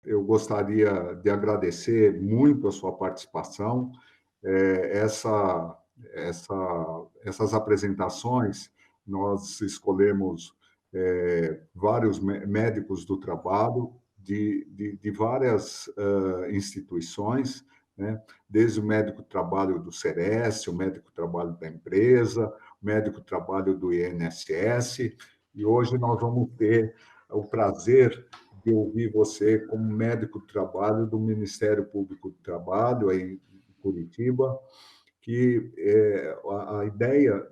eu gostaria de agradecer muito a sua participação. Essa, essas apresentações, nós escolhemos vários médicos do trabalho de várias instituições, né? Desde o médico do trabalho do Ceres, o médico do trabalho da empresa, o médico do trabalho do INSS, e hoje nós vamos ter o prazer de ouvir você como médico do trabalho do Ministério Público do Trabalho, aí em Curitiba, que a ideia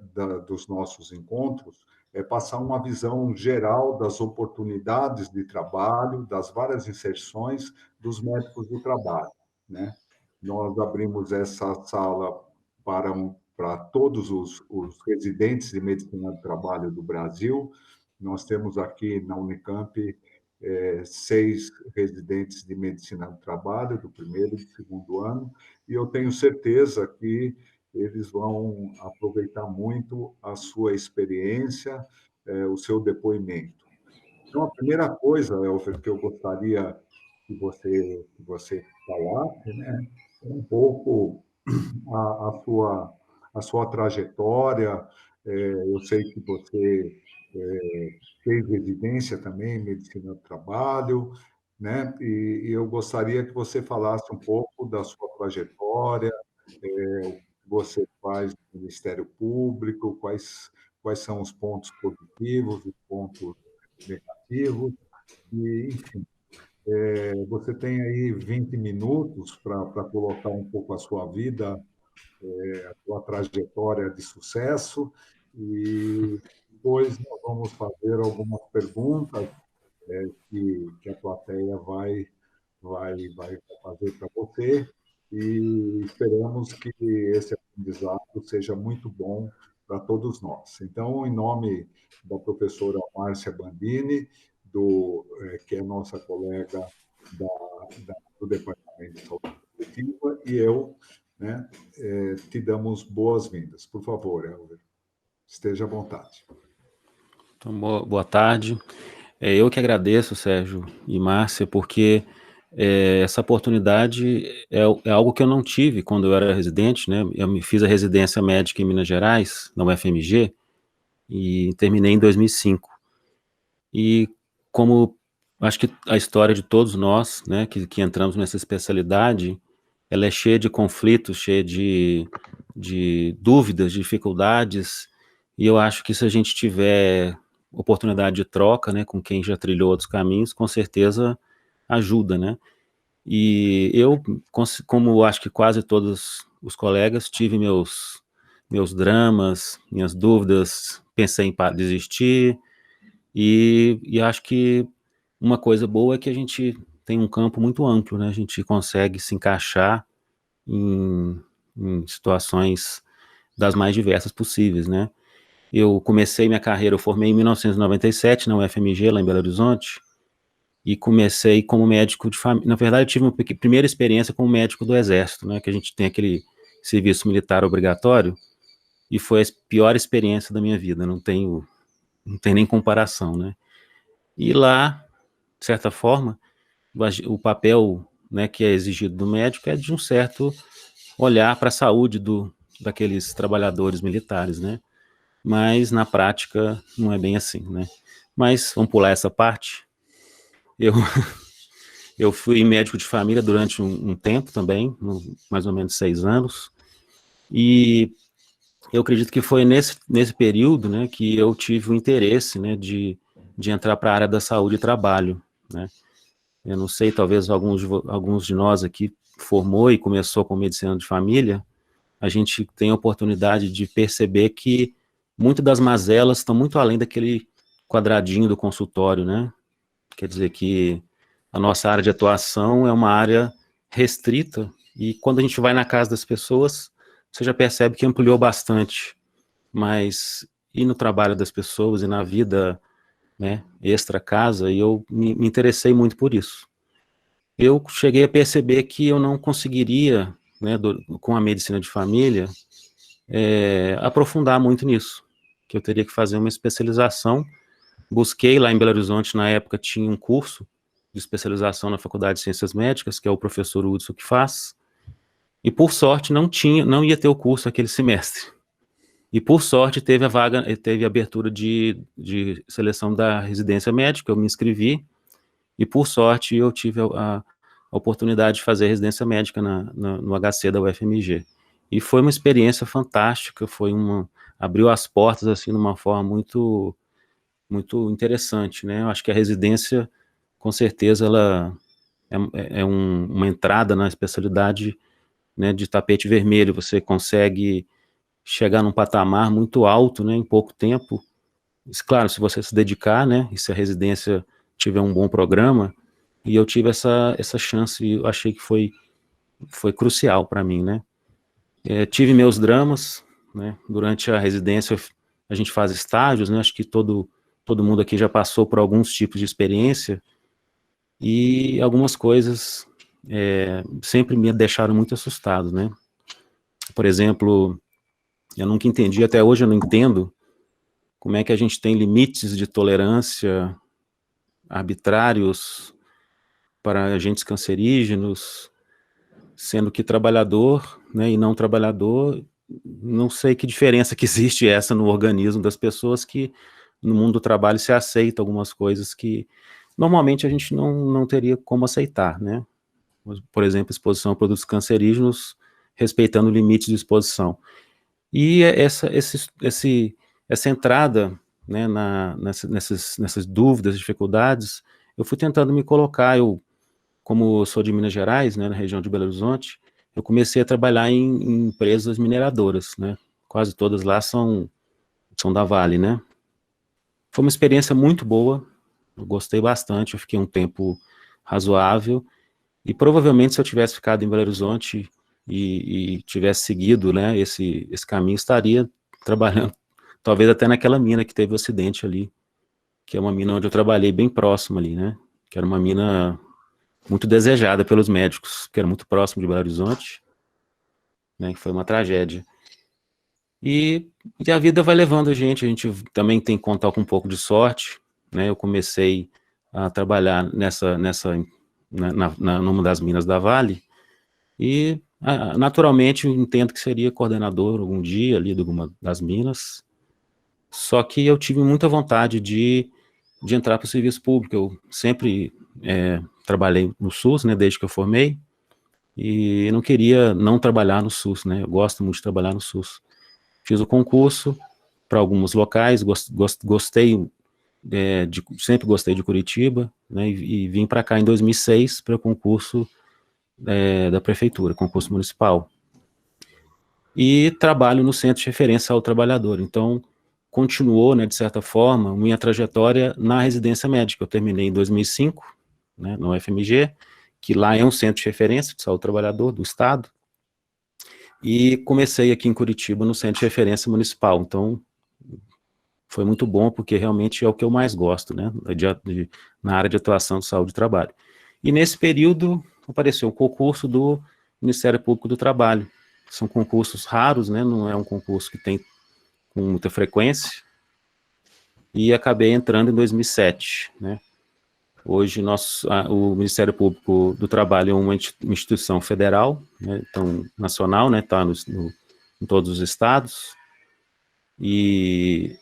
dos nossos encontros é passar uma visão geral das oportunidades de trabalho, das várias inserções dos médicos do trabalho, né? Nós abrimos essa sala para todos os residentes de medicina do trabalho do Brasil. Nós temos aqui na Unicamp 6 residentes de medicina do trabalho, do primeiro e do segundo ano, e eu tenho certeza que eles vão aproveitar muito a sua experiência, o seu depoimento. Então, a primeira coisa, Elfer, que eu gostaria que você falasse, né, é um pouco a sua trajetória. Eu sei que você fez residência também em medicina do trabalho, né? E eu gostaria que você falasse um pouco da sua trajetória, o que você faz no Ministério Público, quais são os pontos positivos, os pontos negativos, e, enfim, você tem aí 20 minutos para colocar um pouco a sua vida, a sua trajetória de sucesso, e depois nós vamos fazer algumas perguntas que a plateia vai fazer para você, e esperamos que esse aprendizado seja muito bom para todos nós. Então, em nome da professora Márcia Bandini, que é nossa colega da, do Departamento de Saúde Coletiva, e eu, né, te damos boas-vindas. Por favor, Elver, esteja à vontade. Então, boa tarde. Eu que agradeço, Sérgio e Márcia, porque essa oportunidade é algo que eu não tive quando eu era residente, né? Eu me fiz a residência médica em Minas Gerais, na UFMG, e terminei em 2005. E como acho que a história de todos nós, né, que entramos nessa especialidade, ela é cheia de conflitos, cheia de dúvidas, de dificuldades, e eu acho que se a gente tiver oportunidade de troca, né, com quem já trilhou outros caminhos, com certeza ajuda, né? E eu, como acho que quase todos os colegas, tive meus dramas, minhas dúvidas, pensei em desistir, e acho que uma coisa boa é que a gente tem um campo muito amplo, né? A gente consegue se encaixar em situações das mais diversas possíveis, né? Eu comecei minha carreira, eu formei em 1997 na UFMG, lá em Belo Horizonte, e comecei como médico de família. Na verdade, eu tive uma primeira experiência como médico do Exército, né? Que a gente tem aquele serviço militar obrigatório, e foi a pior experiência da minha vida, não tem nem comparação, né? E lá, de certa forma, o papel, né, que é exigido do médico é de um certo olhar para a saúde daqueles trabalhadores militares, né? Mas na prática não é bem assim, né? Mas vamos pular essa parte. Eu fui médico de família durante um tempo também, mais ou menos 6 anos, e eu acredito que foi nesse período, né, que eu tive o interesse, né, de entrar para a área da saúde e trabalho, né? Eu não sei, talvez alguns de nós aqui formou e começou com medicina de família, a gente tem a oportunidade de perceber que muitas das mazelas estão muito além daquele quadradinho do consultório, né? Quer dizer que a nossa área de atuação é uma área restrita, e quando a gente vai na casa das pessoas, você já percebe que ampliou bastante, mas e no trabalho das pessoas e na vida, né, extra casa, e eu me interessei muito por isso. Eu cheguei a perceber que eu não conseguiria, né, com a medicina de família, aprofundar muito nisso, que eu teria que fazer uma especialização. Busquei lá em Belo Horizonte, na época tinha um curso de especialização na Faculdade de Ciências Médicas, que é o professor Hudson que faz, e por sorte não ia ter o curso aquele semestre. E por sorte teve a abertura de seleção da residência médica, eu me inscrevi, e por sorte eu tive a oportunidade de fazer residência médica no HC da UFMG. E foi uma experiência fantástica, abriu as portas assim de uma forma muito, muito interessante, né? Eu acho que a residência, com certeza, ela é uma entrada na especialidade, né, de tapete vermelho. Você consegue chegar num patamar muito alto, né, em pouco tempo. Claro, se você se dedicar, né, e se a residência tiver um bom programa, e eu tive essa chance, e eu achei que foi crucial para mim, né. Tive meus dramas, né, durante a residência a gente faz estágios, né, acho que todo mundo aqui já passou por alguns tipos de experiência, e algumas coisas sempre me deixaram muito assustado, né. Por exemplo, eu nunca entendi, até hoje eu não entendo, como é que a gente tem limites de tolerância arbitrários para agentes cancerígenos, sendo que trabalhador, né, e não trabalhador, não sei que diferença que existe essa no organismo das pessoas, que no mundo do trabalho se aceita algumas coisas que normalmente a gente não teria como aceitar, né? Por exemplo, exposição a produtos cancerígenos, respeitando o limite de exposição. E essa entrada, né, nessas dúvidas, dificuldades, eu fui tentando me colocar. Como eu sou de Minas Gerais, né, na região de Belo Horizonte, eu comecei a trabalhar em empresas mineradoras, né? Quase todas lá são da Vale, né? Foi uma experiência muito boa, eu gostei bastante, eu fiquei um tempo razoável, e provavelmente se eu tivesse ficado em Belo Horizonte e tivesse seguido, né, esse caminho, estaria trabalhando, talvez até naquela mina que teve o acidente ali, que é uma mina onde eu trabalhei bem próximo ali, né? Que era uma mina muito desejada pelos médicos, que era muito próximo de Belo Horizonte, né, que foi uma tragédia. E a vida vai levando a gente também tem que contar com um pouco de sorte, né? Eu comecei a trabalhar numa das minas da Vale, e naturalmente eu entendo que seria coordenador algum dia ali de alguma das minas, só que eu tive muita vontade de entrar para o serviço público. Eu sempre trabalhei no SUS, né, desde que eu formei, e não queria não trabalhar no SUS, né? Eu gosto muito de trabalhar no SUS. Fiz o concurso para alguns locais, gostei, sempre gostei de Curitiba, né? E vim para cá em 2006 para o concurso da prefeitura, concurso municipal. E trabalho no Centro de Referência ao Trabalhador. Então, continuou, né, de certa forma, minha trajetória na residência médica. Eu terminei em 2005, né, no UFMG, que lá é um centro de referência de saúde do trabalhador do Estado, e comecei aqui em Curitiba no Centro de Referência Municipal. Então, foi muito bom, porque realmente é o que eu mais gosto, né, na área de atuação de saúde e trabalho. E nesse período, apareceu o concurso do Ministério Público do Trabalho. São concursos raros, né, não é um concurso que tem com muita frequência, e acabei entrando em 2007, né. Hoje o Ministério Público do Trabalho é uma instituição federal, né, então, nacional, né, está em todos os estados, e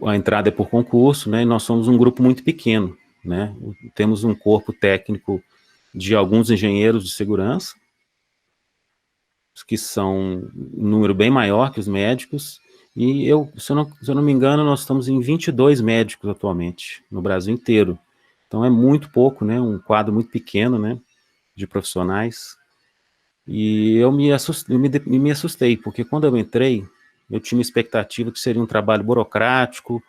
a entrada é por concurso, né, e nós somos um grupo muito pequeno, né, temos um corpo técnico de alguns engenheiros de segurança, que são um número bem maior que os médicos, e se eu não me engano, nós estamos em 22 médicos atualmente, no Brasil inteiro. Então é muito pouco, né, um quadro muito pequeno, né, de profissionais. E eu me assustei, porque quando eu entrei, eu tinha uma expectativa que seria um trabalho burocrático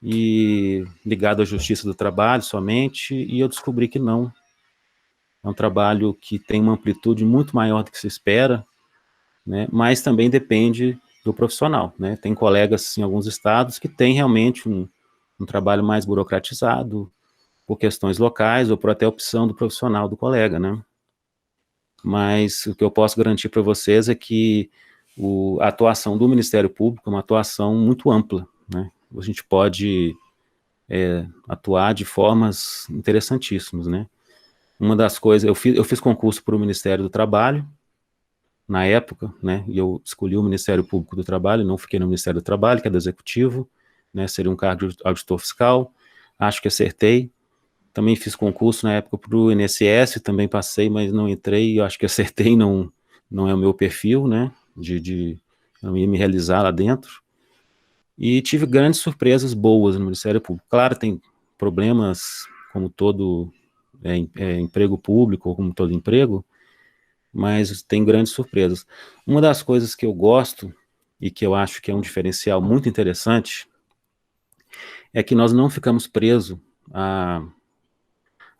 e ligado à justiça do trabalho somente, e eu descobri que não. É um trabalho que tem uma amplitude muito maior do que se espera, né, mas também depende do profissional, né? Tem colegas em alguns estados que têm realmente um trabalho mais burocratizado, por questões locais ou por até opção do profissional do colega, né? Mas o que eu posso garantir para vocês é que a atuação do Ministério Público é uma atuação muito ampla, né? A gente pode atuar de formas interessantíssimas, né? Uma das coisas, eu fiz concurso para o Ministério do Trabalho, na época, né, e eu escolhi o Ministério Público do Trabalho, não fiquei no Ministério do Trabalho, que é do Executivo, né, seria um cargo de auditor fiscal, acho que acertei. Também fiz concurso na época para o INSS, também passei, mas não entrei, eu acho que acertei, não é o meu perfil, né, não ia me realizar lá dentro. E tive grandes surpresas boas no Ministério Público. Claro, tem problemas, como todo emprego público, ou como todo emprego, mas tem grandes surpresas. Uma das coisas que eu gosto, e que eu acho que é um diferencial muito interessante, é que nós não ficamos presos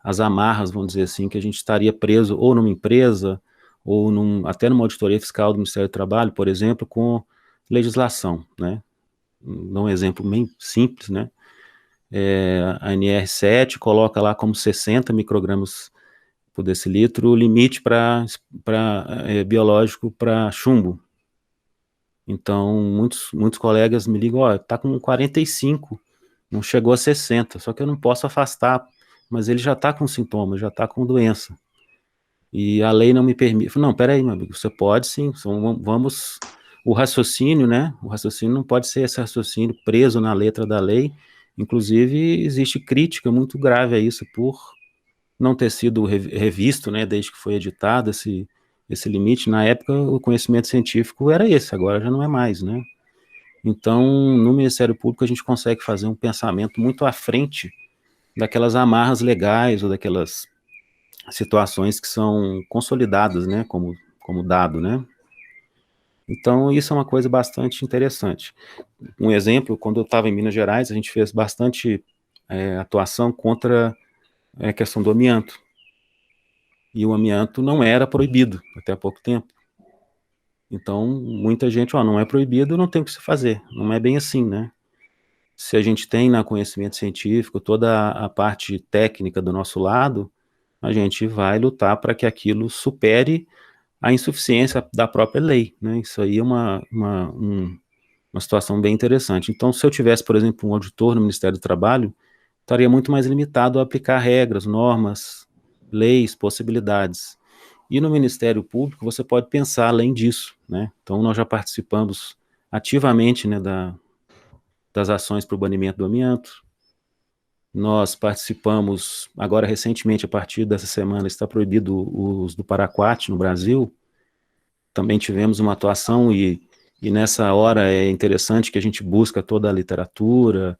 às amarras, vamos dizer assim, que a gente estaria preso ou numa empresa, ou até numa auditoria fiscal do Ministério do Trabalho, por exemplo, com legislação, né? Dá um exemplo bem simples, né? A NR7 coloca lá como 60 microgramas por decilitro o limite para biológico para chumbo. Então, muitos colegas me ligam, ó, tá com 45, não chegou a 60, só que eu não posso afastar, mas ele já está com sintomas, já está com doença. E a lei não me permite. Não, peraí, meu amigo, você pode sim, vamos... O raciocínio, né? O raciocínio não pode ser esse raciocínio preso na letra da lei. Inclusive, existe crítica muito grave a isso por não ter sido revisto, né, desde que foi editado esse limite. Na época, o conhecimento científico era esse, agora já não é mais, né? Então, no Ministério Público, a gente consegue fazer um pensamento muito à frente daquelas amarras legais ou daquelas situações que são consolidadas, né, como dado, né? Então, isso é uma coisa bastante interessante. Um exemplo, quando eu estava em Minas Gerais, a gente fez bastante atuação contra a questão do amianto. E o amianto não era proibido até há pouco tempo. Então, muita gente, não é proibido, não tem o que se fazer. Não é bem assim, né? Se a gente tem na conhecimento científico toda a parte técnica do nosso lado, a gente vai lutar para que aquilo supere a insuficiência da própria lei, né? Isso aí é uma situação bem interessante. Então, se eu tivesse, por exemplo, um auditor no Ministério do Trabalho, estaria muito mais limitado a aplicar regras, normas, leis, possibilidades. E no Ministério Público você pode pensar além disso, né? Então nós já participamos ativamente, né, das ações para o banimento do amianto. Nós participamos, agora recentemente, a partir dessa semana, está proibido o uso do paraquat no Brasil. Também tivemos uma atuação e nessa hora é interessante que a gente busca toda a literatura.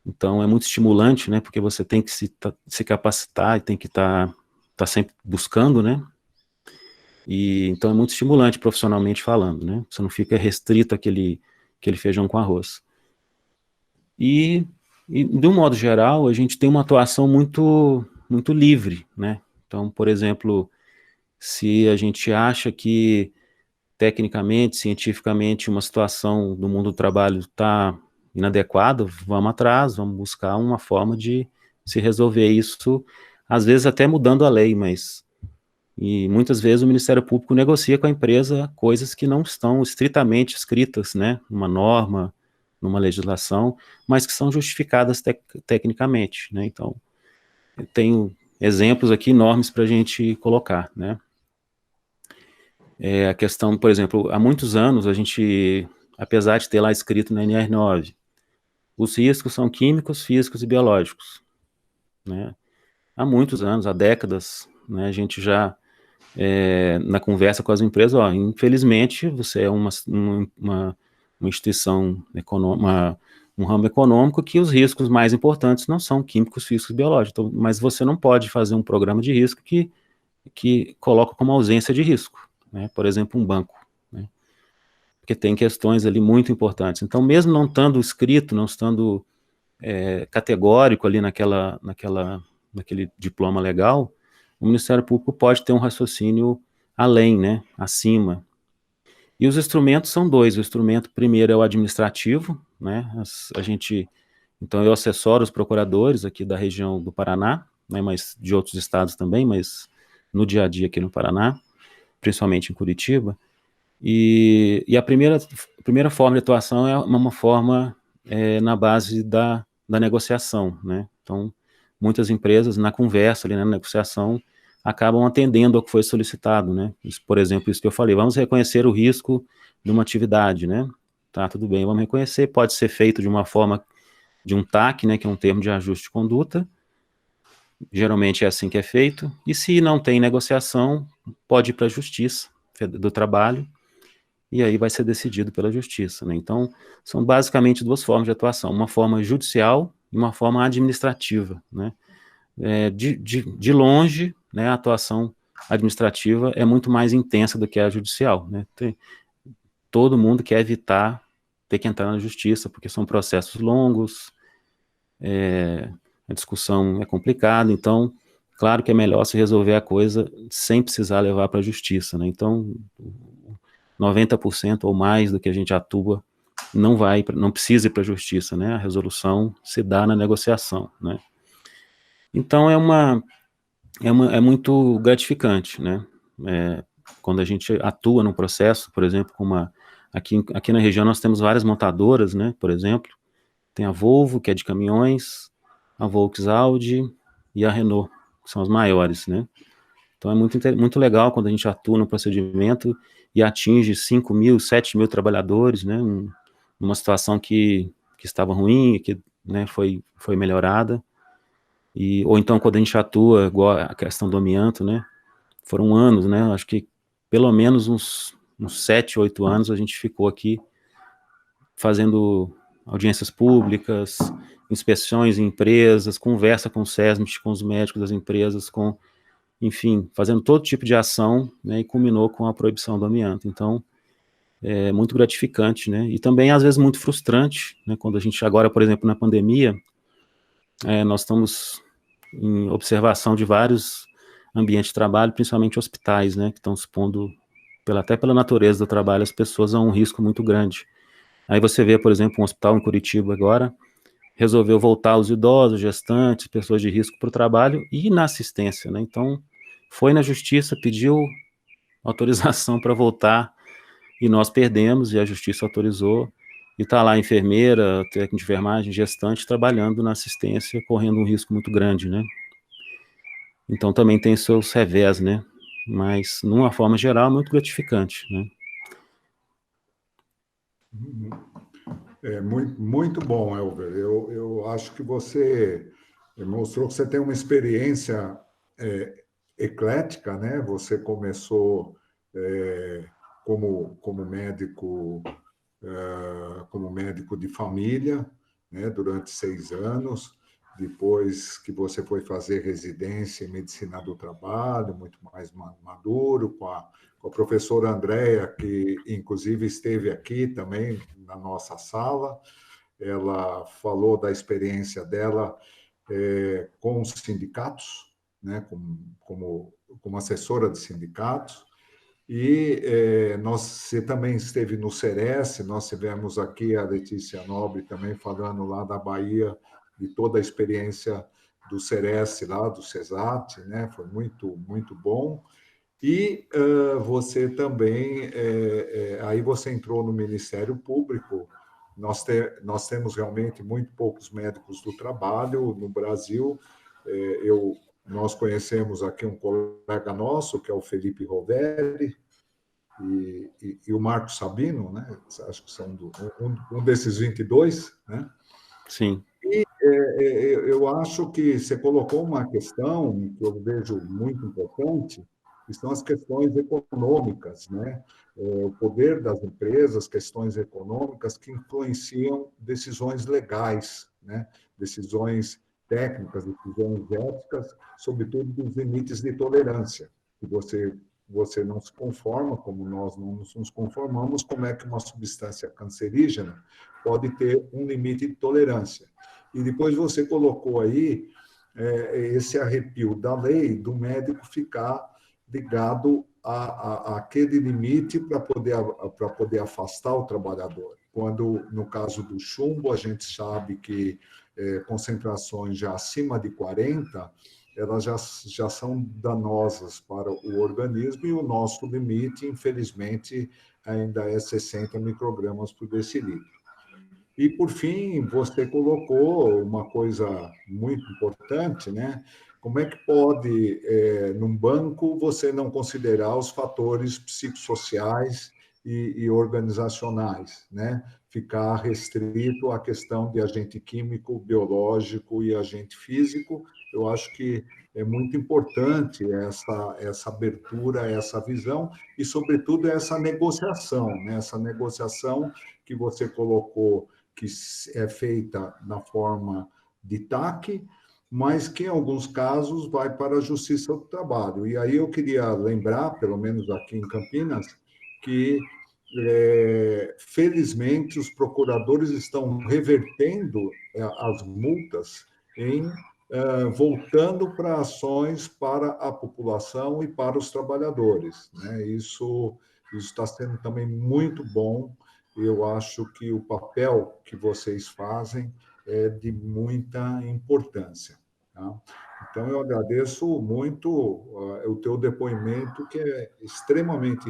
Então é muito estimulante, né? Porque você tem que se capacitar e tem que estar sempre buscando, né? E então é muito estimulante profissionalmente falando, né? Você não fica restrito àquele feijão com arroz. E de um modo geral, a gente tem uma atuação muito livre, né? Então, por exemplo, se a gente acha que tecnicamente, cientificamente, uma situação do mundo do trabalho está inadequada, vamos atrás, vamos buscar uma forma de se resolver isso, às vezes até mudando a lei, mas e muitas vezes o Ministério Público negocia com a empresa coisas que não estão estritamente escritas, né, numa norma, numa legislação, mas que são justificadas tecnicamente, né? Então, eu tenho exemplos aqui enormes para a gente colocar, né? A questão, por exemplo, há muitos anos a gente, apesar de ter lá escrito na NR9, os riscos são químicos, físicos e biológicos, né? Há muitos anos, há décadas, né, a gente já na conversa com as empresas, infelizmente você é uma instituição econômica, um ramo econômico que os riscos mais importantes não são químicos, físicos e biológicos, então, mas você não pode fazer um programa de risco que coloca como ausência de risco, né? Por exemplo, um banco, né? Porque tem questões ali muito importantes. Então, mesmo não estando escrito, não estando categórico ali naquele diploma legal, o Ministério Público pode ter um raciocínio além, né, acima. E os instrumentos são dois. O instrumento primeiro é o administrativo, né, então eu assessoro os procuradores aqui da região do Paraná, né, mas de outros estados também, mas no dia a dia aqui no Paraná, principalmente em Curitiba. E a primeira forma de atuação é uma forma na base da da negociação, né? Então, muitas empresas, na conversa ali, na negociação, acabam atendendo ao que foi solicitado, né? Por exemplo, isso que eu falei, vamos reconhecer o risco de uma atividade, né? Tá, tudo bem, vamos reconhecer, pode ser feito de uma forma de um TAC, né, que é um termo de ajuste de conduta, geralmente é assim que é feito, e se não tem negociação, pode ir para a Justiça do Trabalho, e aí vai ser decidido pela Justiça, né? Então, são basicamente duas formas de atuação, uma forma judicial e uma forma administrativa, né? De longe, né, a atuação administrativa é muito mais intensa do que a judicial, né? Todo mundo quer evitar ter que entrar na justiça, porque são processos longos, a discussão é complicada, então, claro que é melhor se resolver a coisa sem precisar levar para a justiça, né? Então, 90% ou mais do que a gente atua não precisa ir para a justiça, né? A resolução se dá na negociação, né? Então, é muito gratificante, né? Quando a gente atua no processo, por exemplo, aqui na região nós temos várias montadoras, né? Por exemplo, tem a Volvo, que é de caminhões, a Volkswagen e a Renault, que são as maiores, né? Então é muito legal quando a gente atua no procedimento e atinge 5 mil, 7 mil trabalhadores, né? Numa situação que estava ruim e que, né, foi melhorada. Ou então quando a gente atua, igual a questão do amianto, né? Foram anos, né? Acho que pelo menos uns 7, 8 anos a gente ficou aqui fazendo audiências públicas, inspeções em empresas, conversa com o SESMIT, com os médicos das empresas, enfim, fazendo todo tipo de ação, né, e culminou com a proibição do amianto. Então, é muito gratificante, né, e também às vezes muito frustrante, né, quando a gente agora, por exemplo, na pandemia, nós estamos em observação de vários ambientes de trabalho, principalmente hospitais, né, que estão expondo, até pela natureza do trabalho, as pessoas a um risco muito grande. Aí você vê, por exemplo, um hospital em Curitiba agora, resolveu voltar os idosos, gestantes, pessoas de risco para o trabalho e na assistência, né? Então, foi na justiça, pediu autorização para voltar e nós perdemos e a justiça autorizou. E está lá a enfermeira, técnico de enfermagem, gestante, trabalhando na assistência, correndo um risco muito grande, né? Então, também tem seus revés, né? Mas, numa forma geral, é muito gratificante, né? Muito bom, Elver. Eu acho que você mostrou que você tem uma experiência eclética, né? Você começou como médico, como médico de família, né? Durante 6 anos. Depois que você foi fazer residência em medicina do trabalho, muito mais maduro, com a professora Andréia, que inclusive esteve aqui também na nossa sala. Ela falou da experiência dela com os sindicatos, né, como assessora de sindicatos. E você também esteve no Ceres, nós tivemos aqui a Letícia Nobre também falando lá da Bahia, de toda a experiência do Ceres lá, do CESAT, né? Foi muito, muito bom. E você também, aí você entrou no Ministério Público. Nós temos realmente muito poucos médicos do trabalho no Brasil. Nós conhecemos aqui um colega nosso, que é o Felipe Roveri, e o Marco Sabino, né? Acho que são um desses 22, né? Sim. Eu acho que você colocou uma questão que eu vejo muito importante, que são as questões econômicas, né? O poder das empresas, questões econômicas que influenciam decisões legais, né? Decisões técnicas, decisões éticas, sobretudo dos limites de tolerância, que você não se conforma, como nós não nos conformamos, como é que uma substância cancerígena pode ter um limite de tolerância. E depois você colocou aí esse arrepio da lei do médico ficar ligado àquele limite para poder afastar o trabalhador. Quando, no caso do chumbo, a gente sabe que concentrações já acima de 40, elas já são danosas para o organismo e o nosso limite, infelizmente, ainda é 60 microgramas por decilitro. E, por fim, você colocou uma coisa muito importante, né? Como é que pode, num banco, você não considerar os fatores psicossociais e organizacionais, né? Ficar restrito à questão de agente químico, biológico e agente físico. Eu acho que é muito importante essa abertura, essa visão e, sobretudo, essa negociação, né? Essa negociação que você colocou, que é feita na forma de TAC, mas que, em alguns casos, vai para a Justiça do Trabalho. E aí eu queria lembrar, pelo menos aqui em Campinas, que, felizmente, os procuradores estão revertendo as multas em voltando para ações para a população e para os trabalhadores, né? Isso está sendo também muito bom. Eu acho que o papel que vocês fazem é de muita importância. Tá? Então, eu agradeço muito o teu depoimento, que é extremamente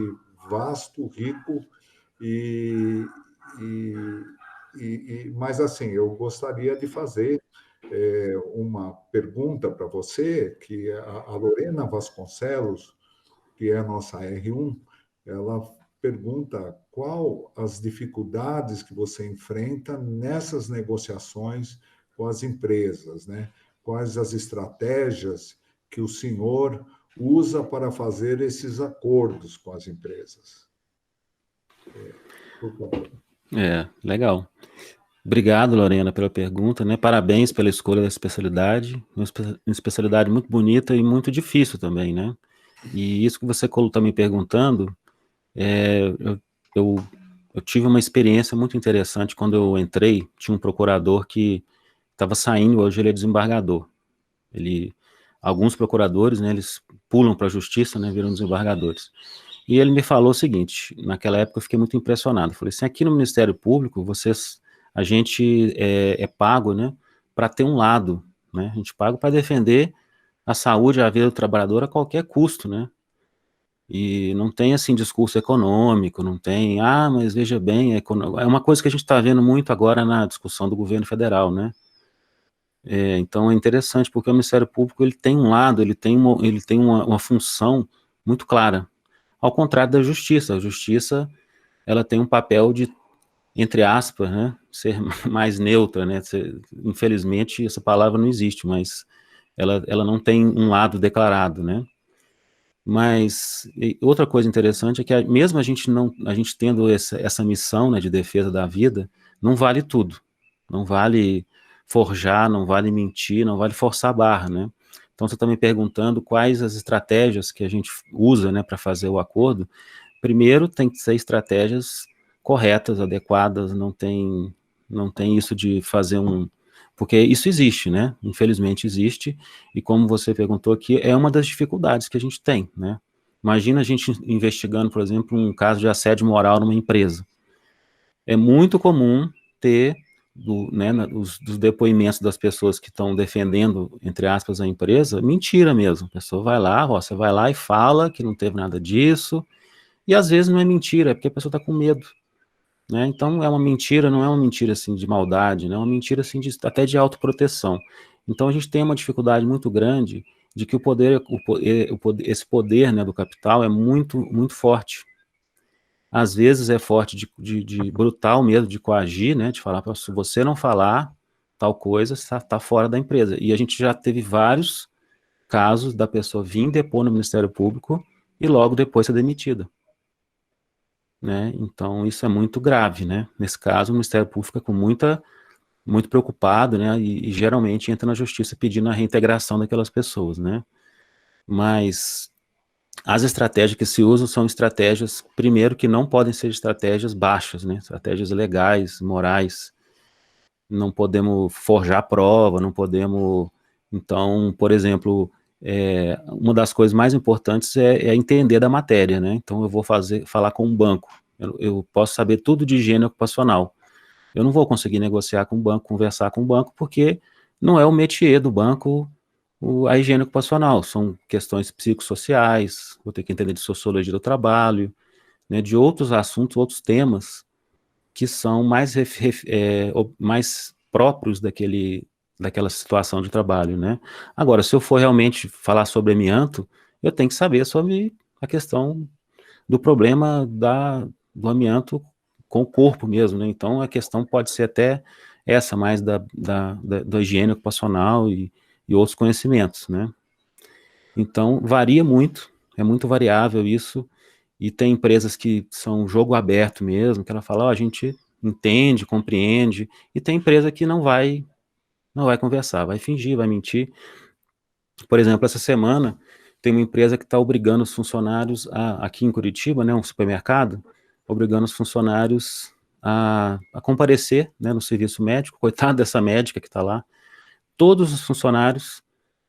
vasto, rico, e, e, mas, assim, eu gostaria de fazer uma pergunta para você, que a Lorena Vasconcelos, que é a nossa R1, ela pergunta qual as dificuldades que você enfrenta nessas negociações com as empresas, né? Quais as estratégias que o senhor usa para fazer esses acordos com as empresas? Por favor. Legal. Obrigado, Lorena, pela pergunta, né? Parabéns pela escolha da especialidade, uma especialidade muito bonita e muito difícil também, né? E isso que você está me perguntando, é, eu, eu, eu tive uma experiência muito interessante quando eu entrei. Tinha um procurador que estava saindo, hoje ele é desembargador. Alguns procuradores, né, eles pulam para a justiça, né, viram desembargadores. E ele me falou o seguinte: naquela época eu fiquei muito impressionado. Eu falei assim: aqui no Ministério Público, a gente é pago, né, para ter um lado, né? A gente paga para defender a saúde e a vida do trabalhador a qualquer custo, né? E não tem, assim, discurso econômico, não tem, mas veja bem, é uma coisa que a gente está vendo muito agora na discussão do governo federal, né? Então é interessante, porque o Ministério Público, ele tem um lado, ele tem uma função muito clara, ao contrário da Justiça. A Justiça, ela tem um papel de, entre aspas, né, ser mais neutra, né? Infelizmente, essa palavra não existe, mas ela não tem um lado declarado, né? Mas outra coisa interessante é que mesmo a gente tendo essa missão, né, de defesa da vida, não vale tudo. Não vale forjar, não vale mentir, não vale forçar a barra, né? Então você está me perguntando quais as estratégias que a gente usa, né, para fazer o acordo. Primeiro, tem que ser estratégias corretas, adequadas, não tem isso de fazer porque isso existe, né? Infelizmente existe, e como você perguntou aqui, é uma das dificuldades que a gente tem, né? Imagina a gente investigando, por exemplo, um caso de assédio moral numa empresa. É muito comum ter né, dos depoimentos das pessoas que estão defendendo, entre aspas, a empresa, mentira mesmo. A pessoa vai lá, você vai lá e fala que não teve nada disso, e às vezes não é mentira, é porque a pessoa está com medo, né? Então é uma mentira, não é uma mentira assim de maldade, né? É uma mentira assim até de autoproteção. Então a gente tem uma dificuldade muito grande de que esse poder, né, do capital é muito, muito forte. Às vezes é forte de brutal mesmo, de coagir, né? De falar, se você não falar tal coisa, está fora da empresa. E a gente já teve vários casos da pessoa vir depor no Ministério Público e logo depois ser demitida, né? Então isso é muito grave, né? Nesse caso, o Ministério Público fica muito preocupado, né? E geralmente entra na justiça pedindo a reintegração daquelas pessoas, né? Mas as estratégias que se usam são estratégias, primeiro, que não podem ser estratégias baixas, né? Estratégias legais, morais. Não podemos forjar prova, não podemos. Então, por exemplo, uma das coisas mais importantes é entender da matéria, né? Então, eu vou falar com um banco. Eu posso saber tudo de higiene ocupacional. Eu não vou conseguir negociar com o banco, conversar com o banco, porque não é o métier do banco a higiene ocupacional. São questões psicossociais, vou ter que entender de sociologia do trabalho, né, de outros assuntos, outros temas que são mais próprios daquela situação de trabalho, né? Agora, se eu for realmente falar sobre amianto, eu tenho que saber sobre a questão do problema do amianto com o corpo mesmo, né? Então, a questão pode ser até essa, mais da higiene ocupacional e outros conhecimentos, né? Então, varia muito, é muito variável isso, e tem empresas que são jogo aberto mesmo, que ela fala, a gente entende, compreende, e tem empresa que não vai conversar, vai fingir, vai mentir. Por exemplo, essa semana tem uma empresa que está obrigando os funcionários, aqui em Curitiba, né, um supermercado, obrigando os funcionários a comparecer, né, no serviço médico, coitado dessa médica que está lá, todos os funcionários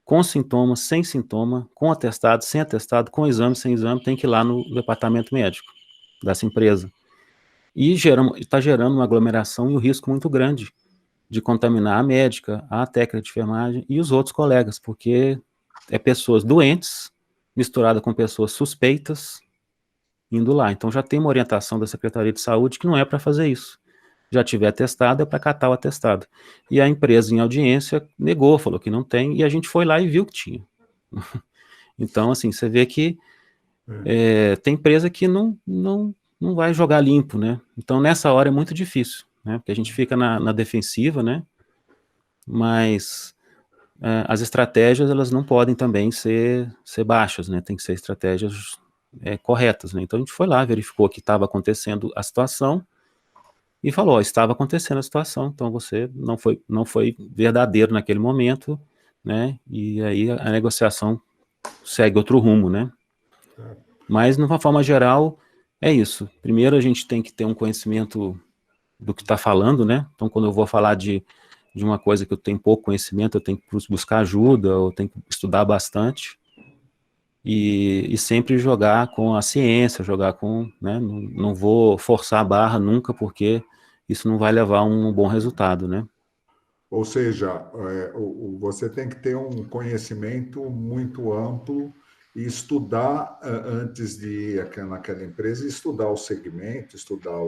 com sintomas, sem sintoma, com atestado, sem atestado, com exame, sem exame, tem que ir lá no departamento médico dessa empresa. E está gerando uma aglomeração e um risco muito grande de contaminar a médica, a técnica de enfermagem e os outros colegas, porque é pessoas doentes misturada com pessoas suspeitas indo lá. Então já tem uma orientação da Secretaria de Saúde que não é para fazer isso. Já tiver atestado, é para catar o atestado. E a empresa, em audiência, negou, falou que não tem, e a gente foi lá e viu que tinha. Então, assim, você vê que tem empresa que não vai jogar limpo, né? Então, nessa hora é muito difícil, né? Porque a gente fica na defensiva, né? Mas as estratégias, elas não podem também ser baixas, né? Tem que ser estratégias corretas, né? Então, a gente foi lá, verificou que estava acontecendo a situação, e falou, estava acontecendo a situação, então você não foi verdadeiro naquele momento, né? E aí a negociação segue outro rumo, né? Mas, de uma forma geral, é isso. Primeiro, a gente tem que ter um conhecimento do que está falando, né? Então, quando eu vou falar de uma coisa que eu tenho pouco conhecimento, eu tenho que buscar ajuda, eu tenho que estudar bastante, e sempre jogar com a ciência, jogar com, né? Não vou forçar a barra nunca, porque isso não vai levar a um bom resultado, né? Ou seja, você tem que ter um conhecimento muito amplo e estudar antes de ir naquela empresa, estudar o segmento, estudar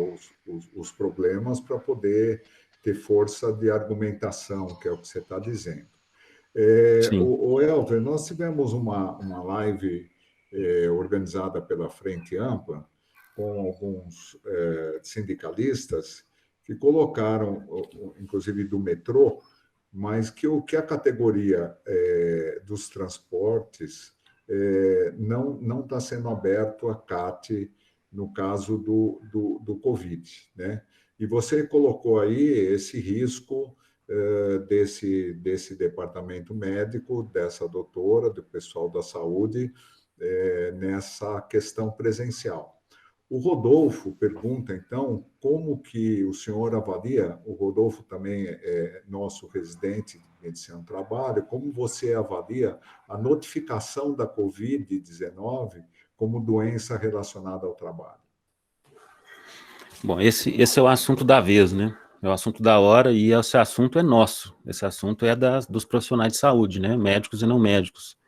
os problemas para poder ter força de argumentação, que é o que você está dizendo. Sim. O Elver, nós tivemos uma live organizada pela Frente Ampla com alguns sindicalistas que colocaram, inclusive do metrô, mas que o que a categoria dos transportes não está sendo aberto a CAT no caso do Covid, né? E você colocou aí esse risco desse departamento médico, dessa doutora, do pessoal da saúde, nessa questão presencial. O Rodolfo pergunta, então, como que o senhor avalia, o Rodolfo também é nosso residente de medicina do trabalho, como você avalia a notificação da Covid-19 como doença relacionada ao trabalho? Bom, esse é o assunto da vez, né? É o assunto da hora, e esse assunto é nosso. Esse assunto é dos profissionais de saúde, né? Médicos e não médicos.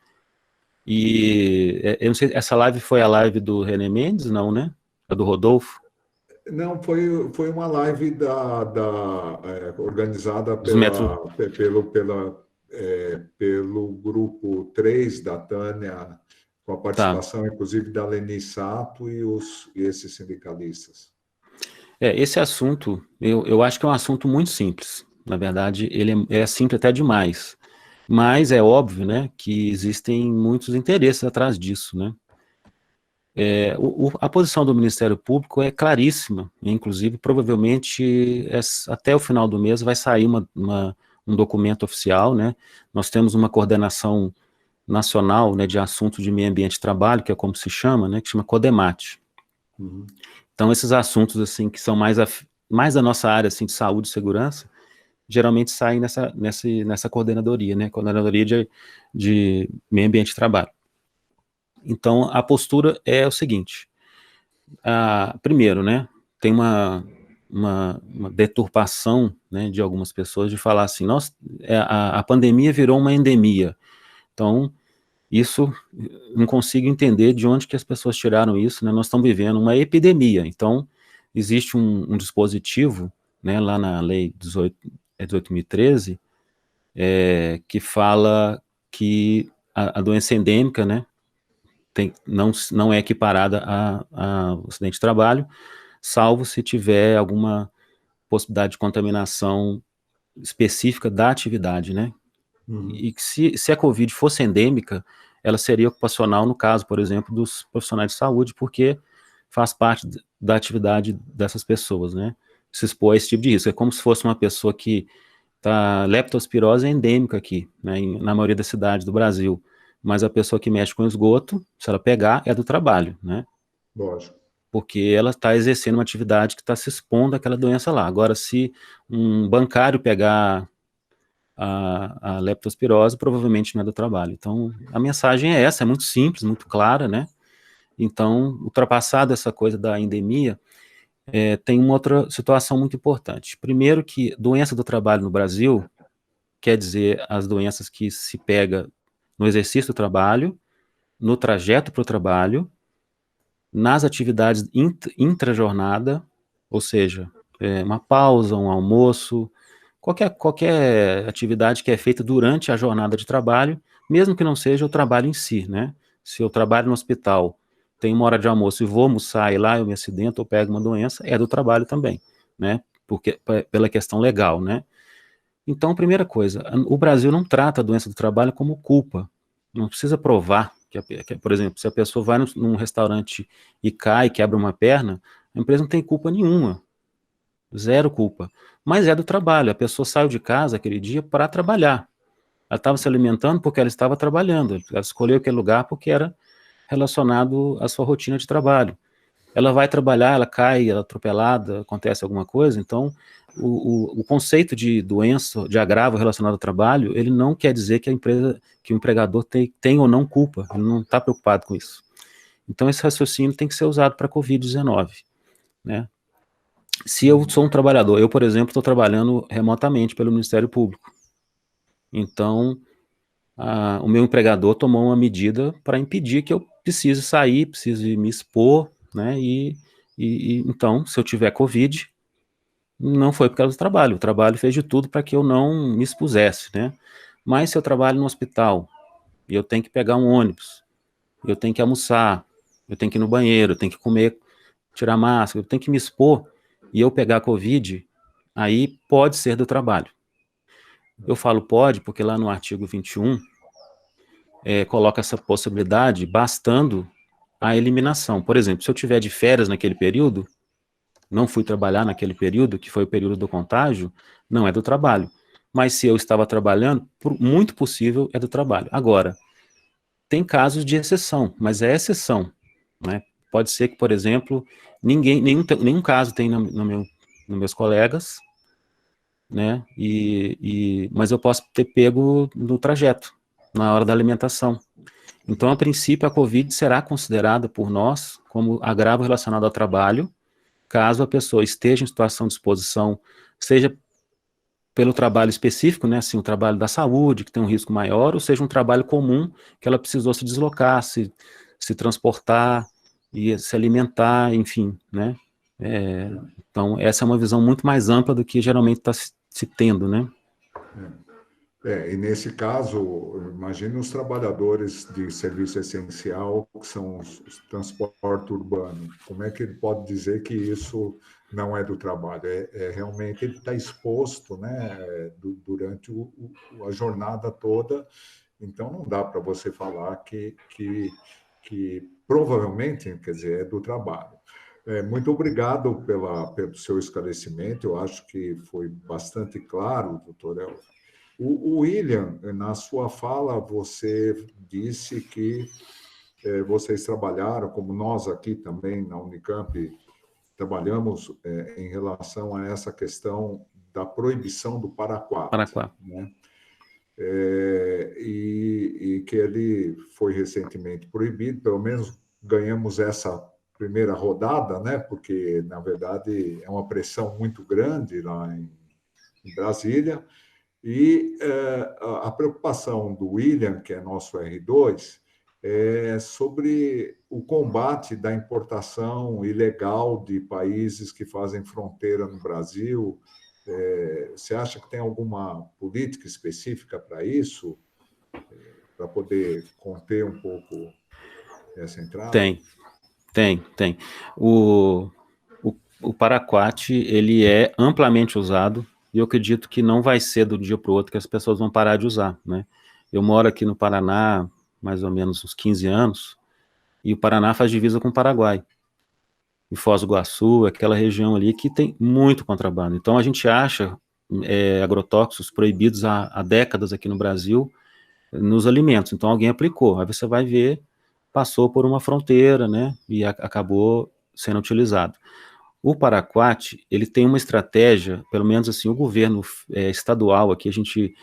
E eu não sei, essa live foi a live do René Mendes, não, né? A do Rodolfo? Não, foi uma live organizada Dos metros. pelo grupo 3 da Tânia, com a Tá. participação, inclusive, da Leni Sato e esses sindicalistas. Esse assunto, eu acho que é um assunto muito simples. Na verdade, ele é simples até demais. Mas é óbvio, né, que existem muitos interesses atrás disso, né? A posição do Ministério Público é claríssima, inclusive, provavelmente, até o final do mês vai sair um documento oficial, né? Nós temos uma coordenação nacional, né, de assuntos de meio ambiente e trabalho, que é como se chama, né, que chama CODEMAT. Uhum. Então, esses assuntos, assim, que são mais da nossa área, assim, de saúde e segurança, geralmente saem nessa coordenadoria, né, coordenadoria de meio ambiente e trabalho. Então, a postura é o seguinte: primeiro, né, tem uma deturpação, né, de algumas pessoas de falar assim, nossa, a pandemia virou uma endemia. Então, isso, não consigo entender de onde que as pessoas tiraram isso, né, nós estamos vivendo uma epidemia. Então, existe um dispositivo, né, lá na lei 18.013, que fala que a doença endêmica, né, não é equiparada a acidente de trabalho, salvo se tiver alguma possibilidade de contaminação específica da atividade, né? Uhum. E que se a Covid fosse endêmica, ela seria ocupacional no caso, por exemplo, dos profissionais de saúde, porque faz parte da atividade dessas pessoas, né? Se expor a esse tipo de risco. É como se fosse uma pessoa que tá, leptospirose é endêmica aqui, né, na maioria das cidades do Brasil, mas a pessoa que mexe com esgoto, se ela pegar, é do trabalho, né? Lógico. Porque ela está exercendo uma atividade que está se expondo àquela doença lá. Agora, se um bancário pegar a leptospirose, provavelmente não é do trabalho. Então, a mensagem é essa, é muito simples, muito clara, né? Então, ultrapassado essa coisa da endemia, tem uma outra situação muito importante. Primeiro que doença do trabalho no Brasil quer dizer as doenças que se pega no exercício do trabalho, no trajeto para o trabalho, nas atividades intra-jornada, ou seja, uma pausa, um almoço, qualquer atividade que é feita durante a jornada de trabalho, mesmo que não seja o trabalho em si, né? Se eu trabalho no hospital, tem uma hora de almoço e vou almoçar e lá eu me acidento ou pego uma doença, é do trabalho também, né? Porque, pela questão legal, né? Então, primeira coisa, o Brasil não trata a doença do trabalho como culpa. Não precisa provar por exemplo, se a pessoa vai num restaurante e cai, quebra uma perna, a empresa não tem culpa nenhuma, zero culpa. Mas é do trabalho, a pessoa saiu de casa aquele dia para trabalhar. Ela estava se alimentando porque ela estava trabalhando, ela escolheu aquele lugar porque era relacionado à sua rotina de trabalho. Ela vai trabalhar, ela cai, ela é atropelada, acontece alguma coisa, então o conceito de doença, de agravo relacionado ao trabalho, ele não quer dizer que a empresa, que o empregador tem ou não culpa, ele não está preocupado com isso. Então esse raciocínio tem que ser usado para a Covid-19, né? Se eu sou um trabalhador, eu, por exemplo, estou trabalhando remotamente pelo Ministério Público, então o meu empregador tomou uma medida para impedir que eu precise sair, precise me expor, né? Então, se eu tiver Covid, não foi por causa do trabalho. O trabalho fez de tudo para que eu não me expusesse, né? Mas se eu trabalho no hospital e eu tenho que pegar um ônibus, eu tenho que almoçar, eu tenho que ir no banheiro, eu tenho que comer, tirar máscara, eu tenho que me expor e eu pegar Covid, aí pode ser do trabalho. Eu falo pode porque lá no artigo 21 coloca essa possibilidade bastando a eliminação. Por exemplo, se eu tiver de férias naquele período, não fui trabalhar naquele período, que foi o período do contágio, não é do trabalho. Mas se eu estava trabalhando, muito possível é do trabalho. Agora, tem casos de exceção, mas é exceção, né? Pode ser que, por exemplo, nenhum caso tem nos meus colegas, né? Mas eu posso ter pego no trajeto, na hora da alimentação. Então, a princípio, a Covid será considerada por nós como agravo relacionado ao trabalho, caso a pessoa esteja em situação de exposição, seja pelo trabalho específico, né, assim, o trabalho da saúde, que tem um risco maior, ou seja um trabalho comum, que ela precisou se deslocar, se transportar, e se alimentar, enfim, né. Então, essa é uma visão muito mais ampla do que geralmente está se tendo, né. E nesse caso, imagine os trabalhadores de serviço essencial, que são os transporte urbano. Como é que ele pode dizer que isso não é do trabalho? Realmente ele está exposto, né, durante a jornada toda, então não dá para você falar que provavelmente, quer dizer, é do trabalho. Muito obrigado pelo seu esclarecimento, eu acho que foi bastante claro, doutor Elvio. O William, na sua fala, você disse que vocês trabalharam, como nós aqui também na Unicamp, trabalhamos em relação a essa questão da proibição do paraquat, Paraquá. né? E que ele foi recentemente proibido, pelo menos ganhamos essa primeira rodada, né? Porque, na verdade, é uma pressão muito grande lá em Brasília. E a preocupação do William, que é nosso R2, sobre o combate da importação ilegal de países que fazem fronteira no Brasil. Você acha que tem alguma política específica para isso, para poder conter um pouco essa entrada? Tem, tem. O, o paraquat, ele é amplamente usado e eu acredito que não vai ser do dia para o outro que as pessoas vão parar de usar, né? Eu moro aqui no Paraná, mais ou menos uns 15 anos, e o Paraná faz divisa com o Paraguai. Em Foz do Iguaçu, aquela região ali que tem muito contrabando. Então a gente acha agrotóxicos proibidos há décadas aqui no Brasil nos alimentos. Então alguém aplicou. Aí você vai ver, passou por uma fronteira, né? E acabou sendo utilizado. O Paraquat, ele tem uma estratégia, pelo menos assim, o governo estadual aqui, a gente,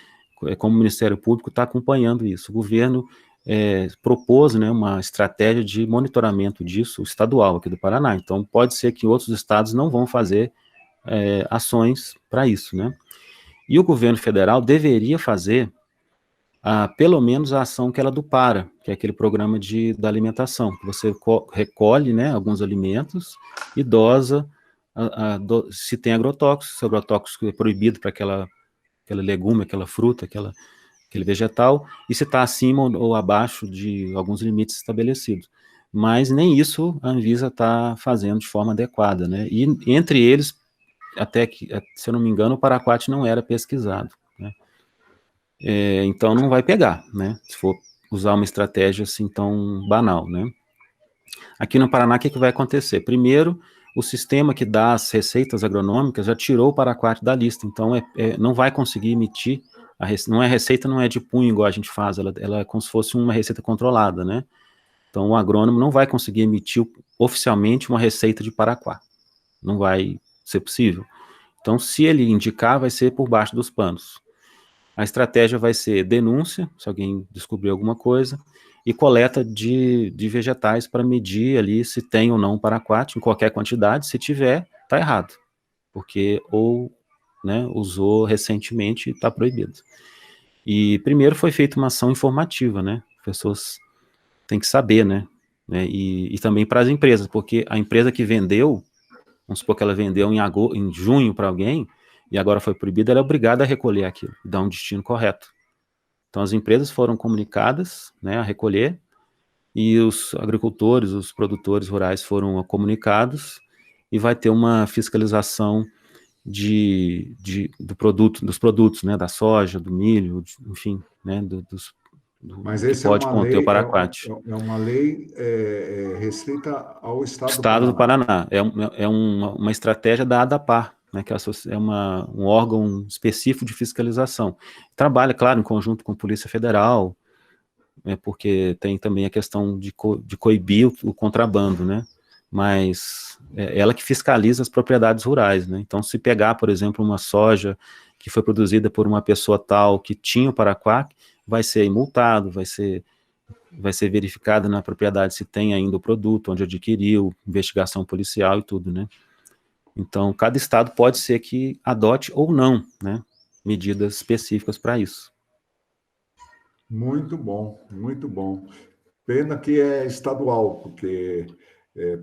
como Ministério Público, está acompanhando isso. O governo propôs, né, uma estratégia de monitoramento disso, estadual aqui do Paraná. Então, pode ser que outros estados não vão fazer ações para isso, né? E o governo federal deveria fazer pelo menos a ação que ela do PARA, que é aquele programa da alimentação, que você recolhe, né, alguns alimentos e dosa se tem agrotóxico, se o agrotóxico é proibido para aquele legume, aquela fruta, aquele vegetal, e se está acima ou abaixo de alguns limites estabelecidos. Mas nem isso a Anvisa está fazendo de forma adequada, né? E entre eles, até que, se eu não me engano, o paraquat não era pesquisado, né? Então não vai pegar, né? Se for usar uma estratégia assim tão banal, né? Aqui no Paraná, o que vai acontecer? Primeiro, o sistema que dá as receitas agronômicas já tirou o paraquat da lista, então não vai conseguir emitir, não é receita, não é de punho igual a gente faz, ela é como se fosse uma receita controlada, né? Então o agrônomo não vai conseguir emitir oficialmente uma receita de paraquat, não vai ser possível. Então se ele indicar, vai ser por baixo dos panos. A estratégia vai ser denúncia, se alguém descobrir alguma coisa, e coleta de vegetais para medir ali se tem ou não paraquat, em qualquer quantidade. Se tiver, está errado, porque ou usou recentemente e está proibido. E primeiro foi feita uma ação informativa, né? As pessoas têm que saber, né? E também para as empresas, porque a empresa que vendeu, vamos supor que ela vendeu em junho para alguém, e agora foi proibida, ela é obrigada a recolher aquilo, e dar um destino correto. Então as empresas foram comunicadas, né, a recolher, e os agricultores, os produtores rurais foram comunicados, e vai ter uma fiscalização dos produtos, né, da soja, do milho, enfim, né, Mas que essa é pode uma conter o lei, paraquat. é uma lei restrita ao Estado do Estado do Paraná. Paraná, uma estratégia da ADAPAR, né, que é um órgão específico de fiscalização. Trabalha, claro, em conjunto com a Polícia Federal, porque tem também a questão de coibir o contrabando, né? Mas é ela que fiscaliza as propriedades rurais, né? Então, se pegar, por exemplo, uma soja que foi produzida por uma pessoa tal que tinha o paraquat, vai ser multado, vai ser verificado na propriedade se tem ainda o produto, onde adquiriu, investigação policial e tudo, né? Então, cada estado pode ser que adote ou não, né? Medidas específicas para isso. Muito bom, muito bom. Pena que é estadual, porque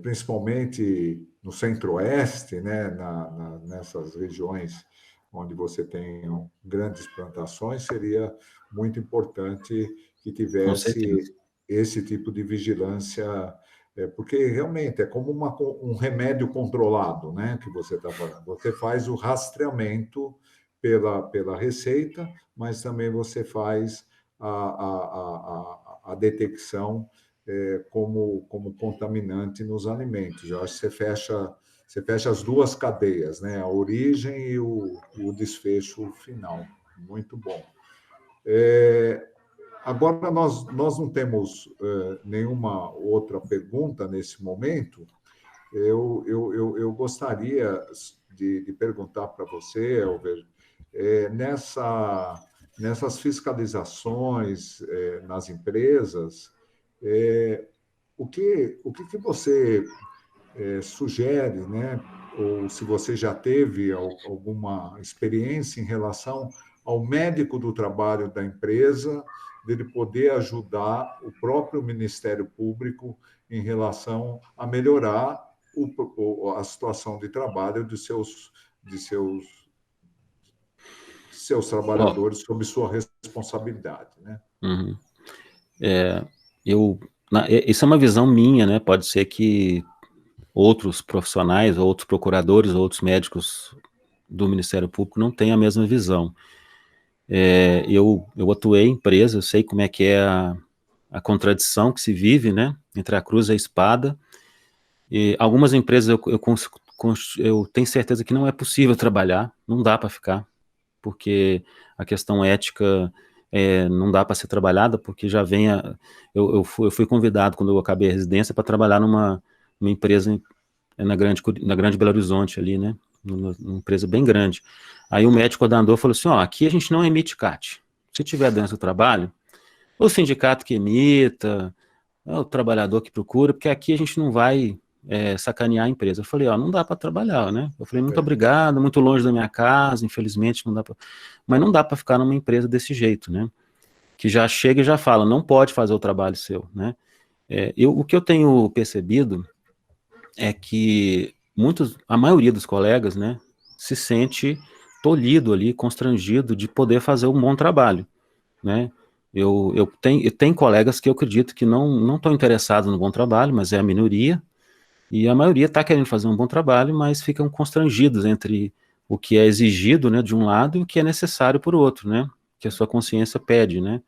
principalmente no centro-oeste, né, nessas regiões onde você tem grandes plantações, seria muito importante que Com tivesse certeza. esse tipo de vigilância, porque realmente é como um remédio controlado, né, que você está falando. Você faz o rastreamento pela receita, mas também você faz a detecção como contaminante nos alimentos. Eu acho que você fecha as duas cadeias, né? A origem e o desfecho final. Muito bom. Agora, nós não temos nenhuma outra pergunta nesse momento. Eu gostaria de perguntar para você, Elver, nessas fiscalizações nas empresas, o que você sugere, né? Ou se você já teve alguma experiência em relação ao médico do trabalho da empresa dele poder ajudar o próprio Ministério Público em relação a melhorar a situação de trabalho de seus Ó, trabalhadores sob sua responsabilidade, né? uhum. É, isso é uma visão minha, né? Pode ser que outros profissionais, outros procuradores, outros médicos do Ministério Público não tenham a mesma visão. Eu atuei em empresa, eu sei como é que é a contradição que se vive, né? Entre a cruz e a espada. E algumas empresas eu tenho certeza que não é possível trabalhar, não dá para ficar, porque a questão ética não dá para ser trabalhada, porque já vem eu fui convidado quando eu acabei a residência para trabalhar numa empresa na grande Belo Horizonte ali, né? Numa empresa bem grande. Aí o médico coordenador falou assim, ó, aqui a gente não emite CAT. Se tiver doença do trabalho, o sindicato que emita, o trabalhador que procura, porque aqui a gente não vai sacanear a empresa. Eu falei, ó, não dá para trabalhar, né? Eu falei, muito É, obrigado, muito longe da minha casa, infelizmente não dá para... Mas não dá para ficar numa empresa desse jeito, né? Que já chega e já fala, não pode fazer o trabalho seu, né? O que eu tenho percebido é que a maioria dos colegas, né, se sente tolhido ali, constrangido de poder fazer um bom trabalho, né? Eu tenho colegas que eu acredito que não estão interessados no bom trabalho, mas é a minoria, e a maioria está querendo fazer um bom trabalho, mas ficam constrangidos entre o que é exigido, né, de um lado e o que é necessário por outro, né? Que a sua consciência pede, né?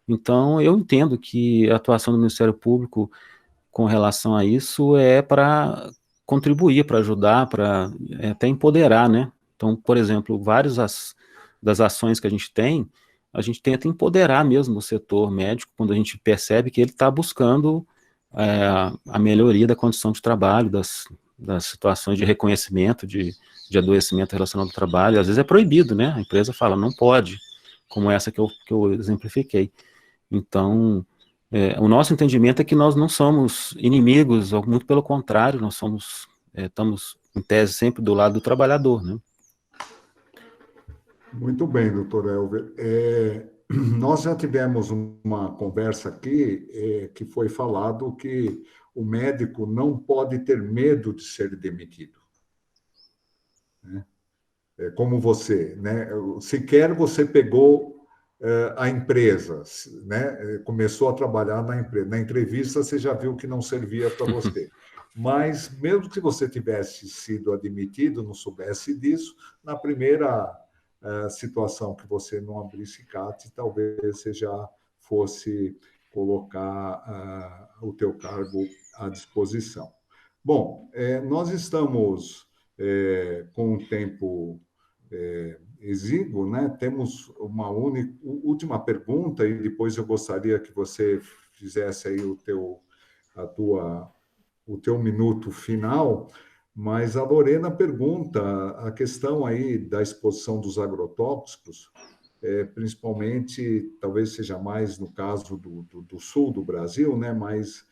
Então, eu entendo que a atuação do Ministério Público com relação a isso é para contribuir, para ajudar, para até empoderar, né? Então, por exemplo, das ações que a gente tenta empoderar mesmo o setor médico quando a gente percebe que ele está buscando a melhoria da condição de trabalho, das situações de reconhecimento de adoecimento relacionado ao trabalho. Às vezes é proibido, né? A empresa fala, não pode, como essa que eu exemplifiquei. Então, o nosso entendimento é que nós não somos inimigos, ou muito pelo contrário, nós estamos, em tese, sempre do lado do trabalhador, né? muito bem, doutor Elber. Nós já tivemos uma conversa aqui que foi falado que o médico não pode ter medo de ser demitido, né? Como você, né? Sequer você pegou a empresa, né? Começou a trabalhar na empresa. Na entrevista você já viu que não servia para você. Mas mesmo que você tivesse sido admitido, não soubesse disso, na primeira situação que você não abrisse CAT, talvez você já fosse colocar o teu cargo à disposição. Bom, nós estamos com um tempo exíguo, né? Temos uma última pergunta e depois eu gostaria que você fizesse aí o teu minuto final, mas a Lorena pergunta a questão aí da exposição dos agrotóxicos, principalmente, talvez seja mais no caso do sul do Brasil, né? Mais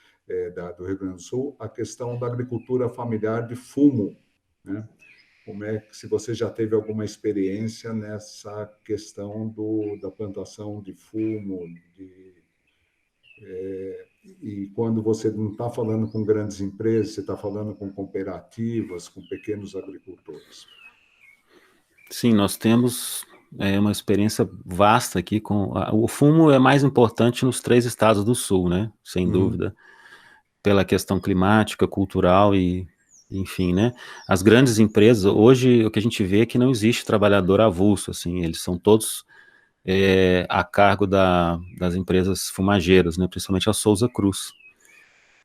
do Rio Grande do Sul, a questão da agricultura familiar de fumo, né? Como é que, se você já teve alguma experiência nessa questão da plantação de fumo, e quando você não está falando com grandes empresas, você está falando com cooperativas, com pequenos agricultores. Sim, nós temos uma experiência vasta aqui o fumo é mais importante nos 3 estados do sul, né? Sem dúvida, pela questão climática, cultural e, enfim, né? As grandes empresas, hoje, o que a gente vê é que não existe trabalhador avulso, assim, eles são todos a cargo das empresas fumageiras, né? Principalmente a Souza Cruz.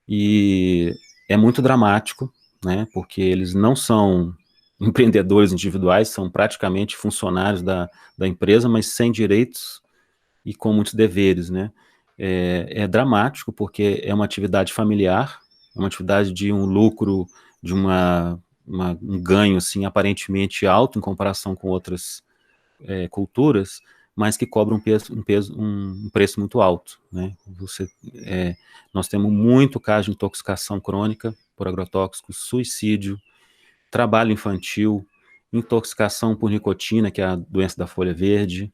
E é muito dramático, né? Porque eles não são empreendedores individuais, são praticamente funcionários da empresa, mas sem direitos e com muitos deveres, né? É dramático porque é uma atividade familiar, é uma atividade de um lucro, de um ganho, assim, aparentemente alto em comparação com outras culturas, mas que cobra um preço muito alto, né? Nós temos muito caso de intoxicação crônica por agrotóxicos, suicídio, trabalho infantil, intoxicação por nicotina, que é a doença da folha verde,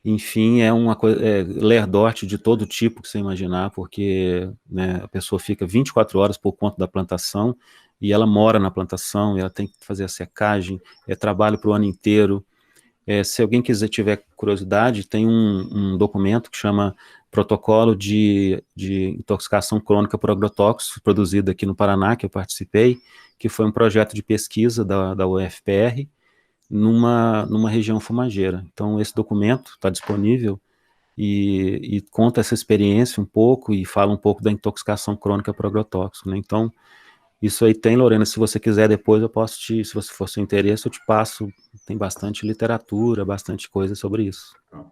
Enfim, é uma coisa, lerdorte de todo tipo que você imaginar, porque, né, a pessoa fica 24 horas por conta da plantação e ela mora na plantação, e ela tem que fazer a secagem, é trabalho para o ano inteiro. Se alguém tiver curiosidade, tem um documento que chama Protocolo de Intoxicação Crônica por Agrotóxicos, produzido aqui no Paraná, que eu participei, que foi um projeto de pesquisa da UFPR, numa região fumageira. Então, esse documento está disponível e conta essa experiência um pouco e fala um pouco da intoxicação crônica por agrotóxico, né? Então, isso aí tem, Lorena, se você quiser depois eu posso se você for seu interesse, eu te passo, tem bastante literatura, bastante coisa sobre isso. Tá.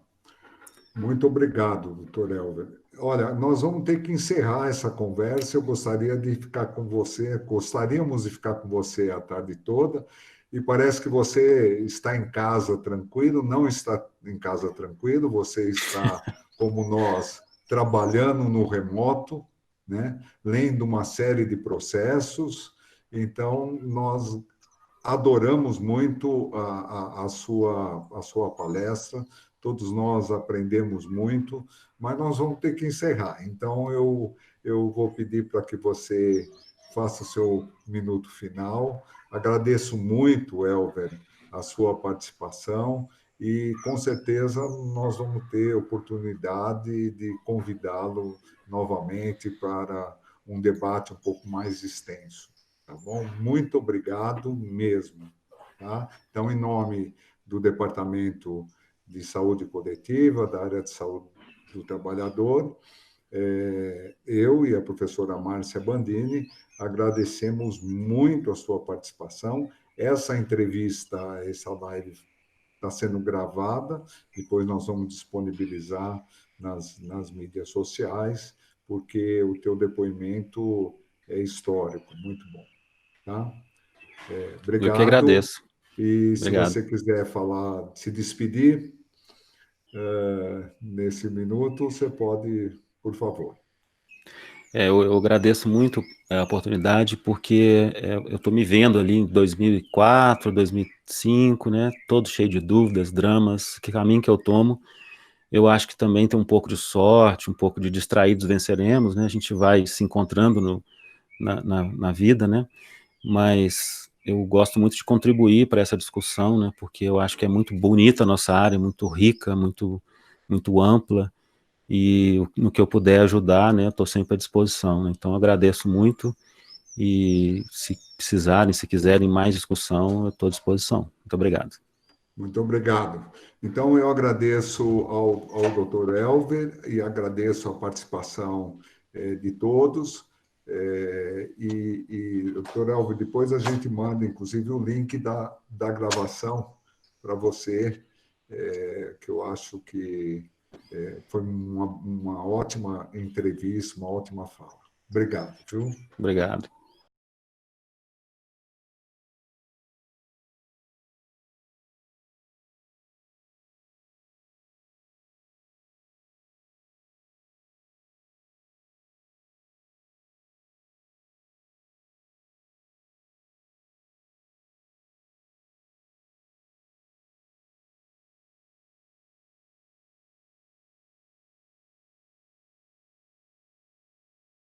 Muito obrigado, doutor Elber. Olha, nós vamos ter que encerrar essa conversa. Eu gostaria de ficar com você, gostaríamos de ficar com você a tarde toda, e parece que você está em casa tranquilo, não está em casa tranquilo, você está, como nós, trabalhando no remoto, né? Lendo uma série de processos. Então, nós adoramos muito a sua palestra, todos nós aprendemos muito, mas nós vamos ter que encerrar. Então, eu vou pedir para que você faça o seu minuto final. Agradeço muito, Elver, a sua participação e, com certeza, nós vamos ter oportunidade de convidá-lo novamente para um debate um pouco mais extenso. Tá bom? Muito obrigado mesmo. Tá? Então, em nome do Departamento de Saúde Coletiva, da área de saúde do trabalhador, eu e a professora Márcia Bandini agradecemos muito a sua participação. Essa entrevista, essa live está sendo gravada, depois nós vamos disponibilizar nas mídias sociais, porque o teu depoimento é histórico, muito bom. Tá? Eu que Obrigado. agradeço. E se Obrigado. você quiser falar, se despedir, nesse minuto, você pode, por favor. Eu agradeço muito a oportunidade, porque eu estou me vendo ali em 2004, 2005, né, todo cheio de dúvidas, dramas, que caminho que eu tomo. Eu acho que também tem um pouco de sorte, um pouco de distraídos venceremos, né, a gente vai se encontrando na vida, né, mas eu gosto muito de contribuir para essa discussão, né, porque eu acho que é muito bonita a nossa área, muito rica, muito ampla, e no que eu puder ajudar, né, estou sempre à disposição, né? Então agradeço muito, e se precisarem, se quiserem mais discussão, eu estou à disposição. Muito obrigado. Muito obrigado. Então, eu agradeço ao Dr. Elver e agradeço a participação de todos. Dr. Elver, depois a gente manda, inclusive, o link da gravação para você, que eu acho que foi uma ótima entrevista, uma ótima fala. Obrigado, viu? Obrigado.